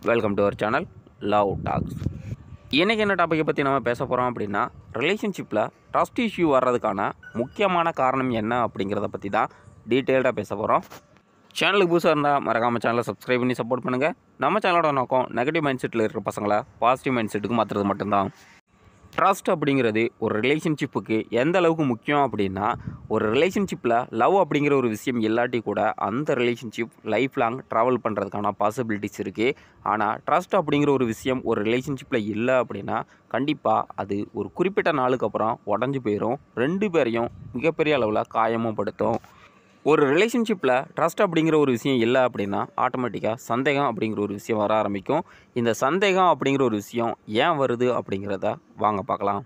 Welcome to our channel love talks. இன்றைக்கி என்ன டாப்பிக்கை பற்றி நம்ம பேச போகிறோம் அப்படின்னா, ரிலேஷன்ஷிப்பில் ட்ரஸ்ட் இஷ்யூ வர்றதுக்கான முக்கியமான காரணம் என்ன அப்படிங்கிறத பற்றி தான் டீட்டெயில்டாக பேச போகிறோம். சேனலுக்கு புதுசாக இருந்தால் மறக்காமல் சேனலை சப்ஸ்கிரைப் பண்ணி சப்போர்ட் பண்ணுங்கள். நம்ம சேனலோட நோக்கம் நெகட்டிவ் மைண்ட் செட்டில் இருக்கிற பசங்களை பாசிட்டிவ் மைண்ட் செட்டுக்கு மாற்றுறது மட்டும்தான். ட்ரஸ்ட் அப்படிங்கிறது ஒரு ரிலேஷன்ஷிப்புக்கு எந்த அளவுக்கு முக்கியம் அப்படின்னா, ஒரு ரிலேஷன்ஷிப்பில் லவ் அப்படிங்கிற ஒரு விஷயம் இல்லாட்டி கூட அந்த ரிலேஷன்ஷிப் லைஃப் லாங் ட்ராவல் பண்ணுறதுக்கான பாசிபிலிட்டிஸ் இருக்குது. ஆனால் ட்ரஸ்ட் அப்படிங்கிற ஒரு விஷயம் ஒரு ரிலேஷன்ஷிப்பில் இல்லை அப்படின்னா கண்டிப்பாக அது ஒரு குறிப்பிட்ட நாளுக்கு அப்புறம் உடஞ்சி போயிடும். 2 பேரையும் மிகப்பெரிய அளவில் காயமும் படுத்தும். ஒரு ரிலேஷன்ஷிப்பில் ட்ரஸ்ட் அப்படிங்கிற ஒரு விஷயம் இல்லை அப்படின்னா ஆட்டோமேட்டிக்காக சந்தேகம் அப்படிங்கிற ஒரு விஷயம் வர ஆரம்பிக்கும். இந்த சந்தேகம் அப்படிங்கிற ஒரு விஷயம் ஏன் வருது அப்படிங்கிறத வாங்க பார்க்கலாம்.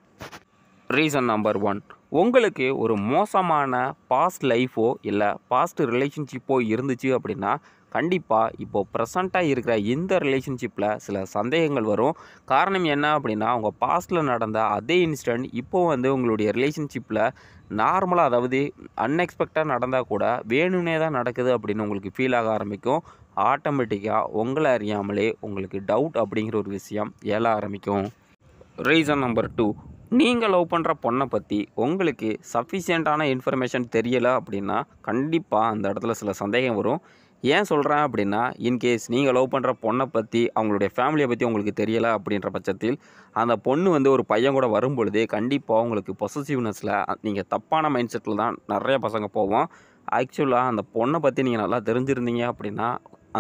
ரீசன் நம்பர் 1, உங்களுக்கு ஒரு மோசமான பாஸ்ட் லைஃபோ இல்லை பாஸ்ட் ரிலேஷன்ஷிப்போ இருந்துச்சு அப்படின்னா கண்டிப்பாக இப்போது ப்ரெசண்ட்டாக இருக்கிற இந்த ரிலேஷன்ஷிப்பில் சில சந்தேகங்கள் வரும். காரணம் என்ன அப்படின்னா, உங்கள் பாஸ்ட்டில் நடந்த அதே இன்சிடெண்ட் இப்போது உங்களுடைய ரிலேஷன்ஷிப்பில் நார்மலாக, அதாவது அன்எக்ஸ்பெக்டாக நடந்தால் கூட வேணும்னே தான் நடக்குது அப்படின்னு உங்களுக்கு ஃபீல் ஆக ஆரம்பிக்கும். ஆட்டோமேட்டிக்காக உங்களை அறியாமலே உங்களுக்கு டவுட் அப்படிங்கிற ஒரு விஷயம் எழ ஆரம்பிக்கும். ரீசன் நம்பர் 2, நீங்கள் லவ் பண்ணுற பொண்ணை பற்றி உங்களுக்கு சஃபிஷியண்ட்டான இன்ஃபர்மேஷன் தெரியலை அப்படின்னா கண்டிப்பாக அந்த இடத்துல சில சந்தேகம் வரும். ஏன் சொல்கிறேன் அப்படின்னா, இன்கேஸ் நீங்கள் லவ் பண்ணுற பொண்ணை பற்றி அவங்களுடைய ஃபேமிலியை பற்றி உங்களுக்கு தெரியலை அப்படின்ற பட்சத்தில் அந்த பொண்ணு ஒரு பையன் கூட வரும்பொழுது கண்டிப்பாக உங்களுக்கு பொசசிவ்னஸில் நீங்கள் தப்பான மைண்ட் செட்டில் தான் நிறைய பசங்க போவோம். ஆக்சுவலாக அந்த பொண்ணை பற்றி நீங்கள் நல்லா தெரிஞ்சிருந்தீங்க அப்படின்னா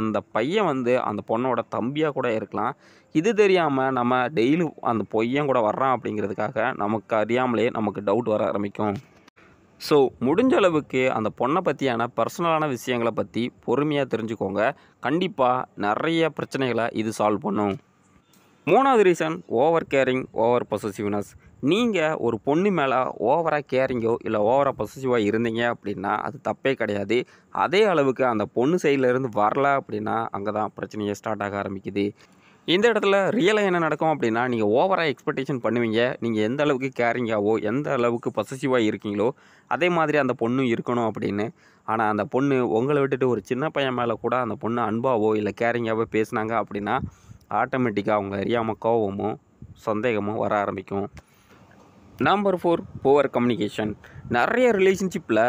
அந்த பையன் அந்த பொண்ணோட தம்பியாக கூட இருக்கலாம். இது தெரியாமல் நம்ம டெய்லி அந்த பையன் கூட வர்றான் அப்படிங்கிறதுக்காக நமக்கு அறியாமலே நமக்கு டவுட் வர ஆரம்பிக்கும். ஸோ முடிஞ்ச அளவுக்கு அந்த பொண்ணை பற்றியான பர்சனலான விஷயங்களை பற்றி பொறுமையாக தெரிஞ்சுக்கோங்க. கண்டிப்பாக நிறைய பிரச்சனைகளை இது சால்வ் பண்ணும். 3வது reason, over caring, over possessiveness. நீங்கள் ஒரு பொண்ணு மேலே ஓவராக கேரிங்கோ இல்லை ஓவராக பொசசிவாக இருந்தீங்க அப்படின்னா அது தப்பே கிடையாது. அதே அளவுக்கு அந்த பொண்ணு சைட்லேருந்து வரல அப்படின்னா அங்கே தான் பிரச்சனையே ஸ்டார்ட் ஆக ஆரம்பிக்குது. இந்த இடத்துல ரியலாக என்ன நடக்கும் அப்படின்னா, நீங்கள் ஓவராக எக்ஸ்பெக்டேஷன் பண்ணுவீங்க. நீங்கள் எந்த அளவுக்கு கேரிங்காவோ எந்த அளவுக்கு பொசசிவாக இருக்கீங்களோ அதே மாதிரி அந்த பொண்ணு இருக்கணும் அப்படின்னு. ஆனால் அந்த பொண்ணு உங்களை விட்டுட்டு ஒரு சின்ன பையன் மேலே கூட அந்த பொண்ணு அன்பாவோ இல்லை கேரிங்காவோ பேசுனாங்க அப்படின்னா ஆட்டோமேட்டிக்காக அவங்க அறியாமல் கோவமும் சந்தேகமும் வர ஆரம்பிக்கும். Number 4, poor communication. நிறைய ரிலேஷன்ஷிப்பில்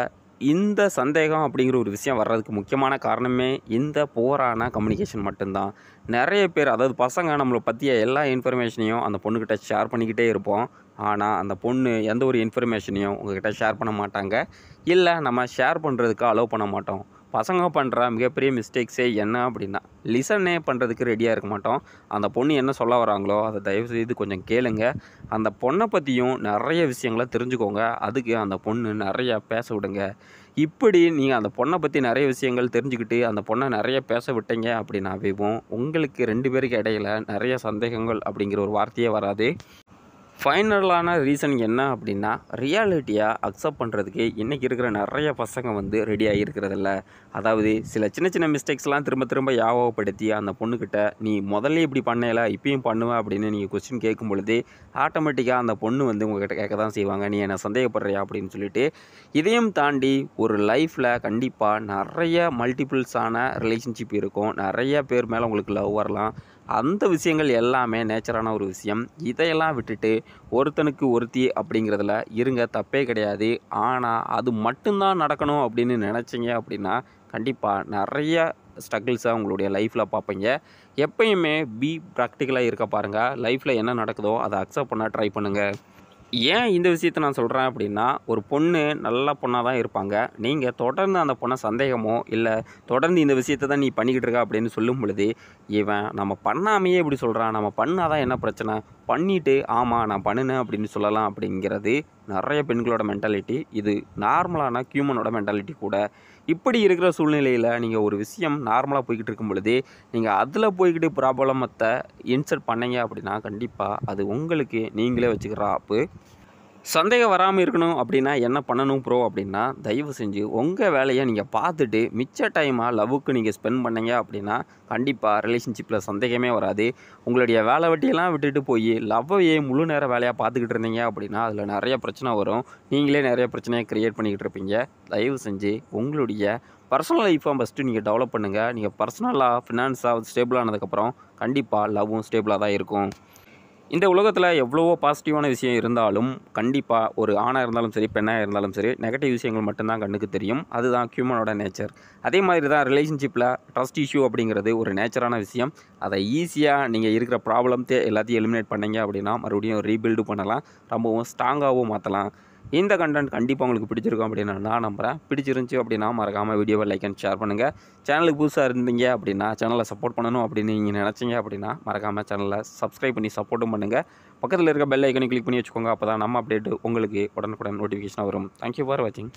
இந்த சந்தேகம் அப்படிங்கிற ஒரு விஷயம் வர்றதுக்கு முக்கியமான காரணமே இந்த புவரான கம்யூனிகேஷன் மட்டும்தான். நிறைய பேர், அதாவது பசங்க, நம்மளை பற்றிய எல்லா இன்ஃபர்மேஷனையும் அந்த பொண்ணுக்கிட்ட ஷேர் பண்ணிக்கிட்டே இருப்போம். ஆனால் அந்த பொண்ணு எந்த ஒரு இன்ஃபர்மேஷனையும் உங்கள்கிட்ட ஷேர் பண்ண மாட்டாங்க. இல்லை நம்ம ஷேர் பண்ணுறதுக்கு அலோவ் பண்ண மாட்டோம். பசங்க பண்ணுற மிகப்பெரிய மிஸ்டேக்ஸே என்ன அப்படின்னா, லிசனே பண்ணுறதுக்கு ரெடியாக இருக்க மாட்டோம். அந்த பொண்ணு என்ன சொல்ல வராங்களோ அதை தயவுசெய்து கொஞ்சம் கேளுங்க. அந்த பொண்ணை பற்றியும் நிறைய விஷயங்களை தெரிஞ்சுக்கோங்க. அதுக்கு அந்த பொண்ணு நிறையா பேச விடுங்க. இப்படி நீங்கள் அந்த பொண்ணை பற்றி நிறைய விஷயங்கள் தெரிஞ்சுக்கிட்டு அந்த பொண்ணை நிறைய பேச விட்டீங்க அப்படின்னாவேவும் உங்களுக்கு 2 பேருக்கு இடையில் நிறைய சந்தேகங்கள் அப்படிங்கிற ஒரு வார்த்தையே வராது. ஃபைனலான ரீசன் என்ன அப்படின்னா, ரியாலிட்டியாக அக்செப்ட் பண்ணுறதுக்கு இன்றைக்கி இருக்கிற நிறைய பசங்க ரெடியாக இருக்கிறதில்ல. அதாவது சில சின்ன சின்ன மிஸ்டேக்ஸ்லாம் திரும்ப திரும்ப ஞாபகப்படுத்தி அந்த பொண்ணுக்கிட்ட நீ முதல்ல இப்படி பண்ணல இப்பயும் பண்ணுவேன் அப்படின்னு நீங்கள் கொஸ்டின் கேட்கும் பொழுது ஆட்டோமேட்டிக்காக அந்த பொண்ணு உங்கள்கிட்ட கேட்க தான் செய்வாங்க, நீ என்ன சந்தேகப்படுறியா அப்படின்னு சொல்லிட்டு. இதையும் தாண்டி ஒரு லைஃப்பில் கண்டிப்பாக நிறைய மல்டிபிள்ஸான ரிலேஷன்ஷிப் இருக்கும். நிறைய பேர் மேலே உங்களுக்கு லவ் வரலாம். அந்த விஷயங்கள் எல்லாமே நேச்சரான ஒரு விஷயம். இதையெல்லாம் விட்டுட்டு ஒருத்தனுக்கு ஒருத்தி அப்படிங்கிறதுல இருங்க, தப்பே கிடையாது. ஆனால் அது மட்டும்தான் நடக்கணும் அப்படின்னு நினச்சிங்க அப்படின்னா கண்டிப்பாக நிறைய ஸ்ட்ரகிள்ஸை உங்களுடைய லைஃப்பில் பார்ப்பீங்க. எப்பயுமே ப்ராக்டிக்கலாக இருக்க பாருங்கள். லைஃப்பில் என்ன நடக்குதோ அதை அக்செப்ட் பண்ண ட்ரை பண்ணுங்கள். ஏன் இந்த விஷயத்தை நான் சொல்கிறேன் அப்படின்னா, ஒரு பொண்ணு நல்ல பொண்ணாக தான் இருப்பாங்க. நீங்கள் தொடர்ந்து அந்த பொண்ணை சந்தேகமோ இல்லை தொடர்ந்து இந்த விஷயத்தை தான் நீ பண்ணிக்கிட்டு இருக்க அப்படின்னு சொல்லும் பொழுது, இவன் நம்ம பண்ணாமையே இப்படி சொல்கிறான், நம்ம பண்ணால் தான் என்ன பிரச்சனை, பண்ணிவிட்டு ஆமாம் நான் பண்ணினேன் அப்படின்னு சொல்லலாம் அப்படிங்கிறது நிறைய பெண்களோட மென்டாலிட்டி. இது நார்மலான ஹியூமனோட மென்டாலிட்டி கூட. இப்படி இருக்கிற சூழ்நிலையில் நீங்கள் ஒரு விஷயம் நார்மலாக போய்கிட்டு இருக்கும் பொழுது நீங்கள் அதில் போய்கிட்டு ப்ராப்ளமத்தை இன்சர்ட் பண்ணீங்க அப்படின்னா கண்டிப்பாக அது உங்களுக்கு நீங்களே வச்சுக்கிற ஆப்பு. சந்தேகம் வராமல் இருக்கணும் அப்படின்னா என்ன பண்ணணும் ப்ரோ அப்படின்னா, தயவு செஞ்சு உங்கள் வேலையை நீங்கள் பார்த்துட்டு மிச்ச டைமாக லவ்வுக்கு நீங்கள் ஸ்பெண்ட் பண்ணீங்க அப்படின்னா கண்டிப்பாக ரிலேஷன்ஷிப்பில் சந்தேகமே வராது. உங்களுடைய வேலை வெட்டியெல்லாம் விட்டுட்டு போய் லவ்வையே முழு நேர வேலையாக பார்த்துக்கிட்டு இருந்தீங்க அப்படின்னா அதில் நிறைய பிரச்சனை வரும். நீங்களே நிறைய பிரச்சனையை க்ரியேட் பண்ணிக்கிட்டு இருப்பீங்க. தயவு செஞ்சு உங்களுடைய பர்சனல் லைஃப்பை ஃபஸ்ட்டு நீங்கள் டெவலப் பண்ணுங்கள். நீங்கள் பர்சனலாக ஃபினான்ஸாக ஸ்டேபிள் ஆனதுக்கப்புறம் கண்டிப்பாக லவ்வும் ஸ்டேபிளாக தான் இருக்கும். இந்த உலகத்தில் எவ்வளவோ பாசிட்டிவான விஷயம் இருந்தாலும் கண்டிப்பாக ஒரு ஆணாக இருந்தாலும் சரி, பெண்ணாக இருந்தாலும் சரி, நெகட்டிவ் விஷயங்கள் மட்டும்தான் கண்ணுக்கு தெரியும். அதுதான் ஹியூமனோட நேச்சர். அதே மாதிரி தான் ரிலேஷன்ஷிப்பில் ட்ரஸ்ட் இஷ்யூ அப்படிங்கிறது ஒரு நேச்சரான விஷயம். அதை ஈஸியாக நீங்கள் இருக்கிற ப்ராப்ளத்தை எல்லாத்தையும் எலிமினேட் பண்ணீங்க அப்படின்னா மறுபடியும் ரீபில்டு பண்ணலாம், ரொம்பவும் ஸ்ட்ராங்காகவும் மாற்றலாம். இந்த கண்டென்ட் கண்டிப்பாக உங்களுக்கு பிடிச்சிருக்கும் அப்படின்னு நான் நம்புகிறேன். பிடிச்சிருந்துச்சி அப்படின்னா மறக்காமல் வீடியோவை லைக் அண்ட் ஷேர் பண்ணுங்கள். சேனலுக்கு புதுசாக இருந்தீங்க அப்படின்னா, சேனலை சப்போர்ட் பண்ணணும் அப்படின்னு நீங்கள் நினச்சிங்க அப்படின்னா மறக்காமல் சேனலை சப்ஸ்கிரைப் பண்ணி சப்போர்ட்டும் பண்ணுங்கள். பக்கத்தில் இருக்க பெல் ஐக்கனை கிளிக் பண்ணி வச்சுக்கோங்க. அப்போ தான் நம்ம அப்டேட் உங்களுக்கு உடனுக்குடன் நோட்டிஃபிகேஷனாக வரும். தேங்க்யூ ஃபார் வாட்சிங்.